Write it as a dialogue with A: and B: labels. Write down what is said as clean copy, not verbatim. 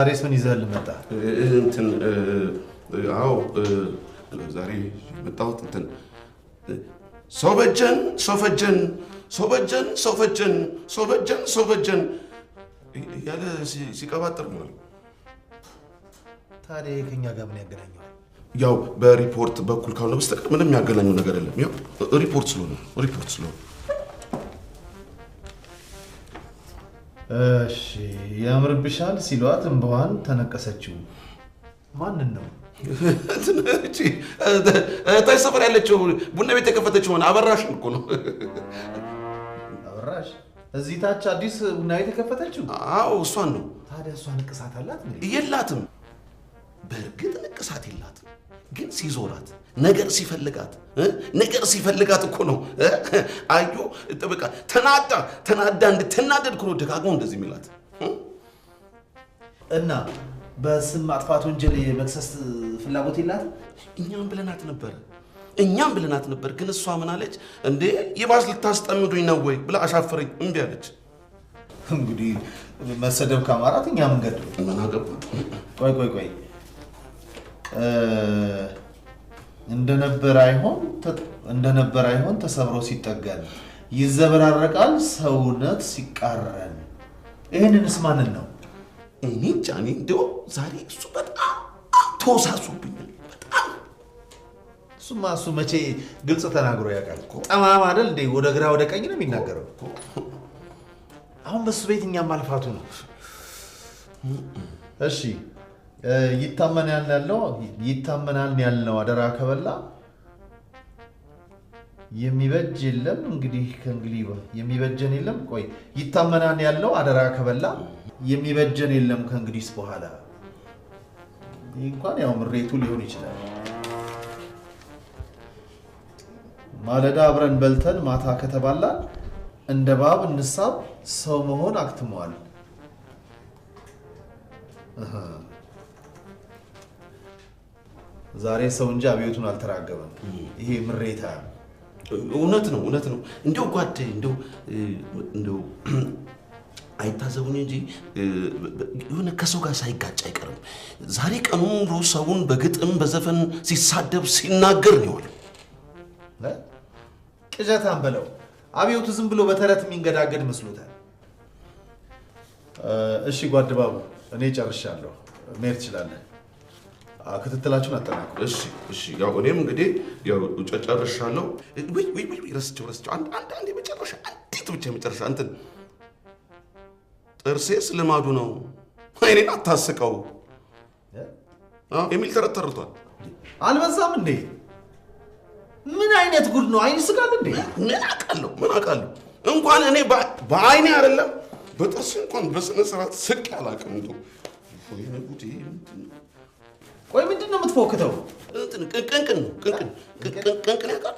A: ዛሬስ ምን ይዘህል መጣ?
B: እንትን አዎ ዛሬ መጣሁት እንትን ሶበጀን ያለ ሲቀባጥር ነው።
A: ታዲያ ከኛ ጋር ምን ያገናኘዋል?
B: ያው በሪፖርት በኩል ካልሆነ በስተቀር ምንም የሚያገናኘው ነገር የለም። ያው ሪፖርት ስለሆነ
A: እሺ ያምርብሻል ሲሏት እንባዋን ተነቀሰችው። ማንን ነው?
B: ታይ ሰፈር ያለችው ቡና ቤት የከፈተችው አበራሽ እኮ ነው።
A: አበራሽ እዚህ ታች አዲስ ቡና ቤት የከፈተችው?
B: አዎ እሷን ነው።
A: ታዲያ እሷ ንቅሳት አላት እንዴ?
B: የላትም። በእርግጥ ንቅሳት የላትም፣ ግን ሲዞራት ነገር ሲፈልጋት እኮ ነው። አዮ በቃ ተናዳ እንድትናደድ እኮ ነው ደጋግሞ እንደዚህ የሚላት።
A: እና በስም ማጥፋት ወንጀል የመክሰስ ፍላጎት የላትም?
B: እኛም ብለናት ነበር፣ ግን እሷ ምን አለች? እንዴ ይባስ ልታስጠምዱኝ ነው ወይ ብላ አሻፈረኝ፣ እምቢ አለች።
A: እንግዲህ መሰደብ ካማራት እኛ ምን ገድሉ?
B: ምን አገባ?
A: ቆይ እንደነበር አይሆን ተሰብሮ ሲጠገን ይዘበራረቃል ሰውነት ሲቃረን። ይህንንስ ማንን ነው?
B: እኔ ጃኒ እንደው ዛሬ እሱ በጣም ተወሳሱብኛል። በጣም
A: እሱ መቼ ግልጽ ተናግሮ ያውቃል? ጠማማ አይደል እንዴ? ወደ ግራ ወደ ቀኝ ነው የሚናገረው። አሁን በሱ ቤት እኛም ማልፋቱ ነው። እሺ ይታመናል ያልነው አደራ ከበላ የሚበጅ የለም። እንግዲህ ከእንግዲህ የሚበጀን የለም። ቆይ ይታመናል ያልነው አደራ ከበላ የሚበጀን የለም ከእንግዲህስ በኋላ። እንኳን ያው ምሬቱ ሊሆን ይችላል። ማለዳ አብረን በልተን ማታ ከተባላ እንደ ባብ እንሳብ ሰው መሆን አክትሟል። ዛሬ ሰው እንጂ አብዮቱን አልተራገበም። ይሄ ምሬታ
B: እውነት ነው። እንደው ጓዴ እንደው አይታዘቡኝ እንጂ የሆነ ከሰው ጋር ሳይጋጭ አይቀርም። ዛሬ ቀኑን ሙሉ ሰውን በግጥም በዘፈን ሲሳደብ ሲናገር ነው ያለው።
A: ቅዠታም በለው። አብዮቱ ዝም ብሎ በተረት የሚንገዳገድ መስሎታል። እሺ ጓድ ባቡ እኔ ጨርሻለሁ፣ መሄድ ትችላለህ። ክትትላችሁን አጠናክሩ።
B: እሺ ያው እኔም እንግዲህ ያው ጨርሻለሁ። ረስቸው አንድ የመጨረሻ አንዲት ብቻ የመጨረሻ እንትን ጥርሴስ ልማዱ ነው አይኔን አታስቀው የሚል ተረት ተርቷል።
A: አልበዛም እንዴ? ምን አይነት ጉድ ነው? አይን ስጋል እንዴ?
B: ምን አውቃለሁ እንኳን እኔ በአይኔ አይደለም በጥርሴ እንኳን በስነ ስርዓት ስቅ ያላቅም እንደው ወይ ጉዴ።
A: ቆይ ምንድን ነው የምትፎክተው?
B: ቅንቅን ያውቃል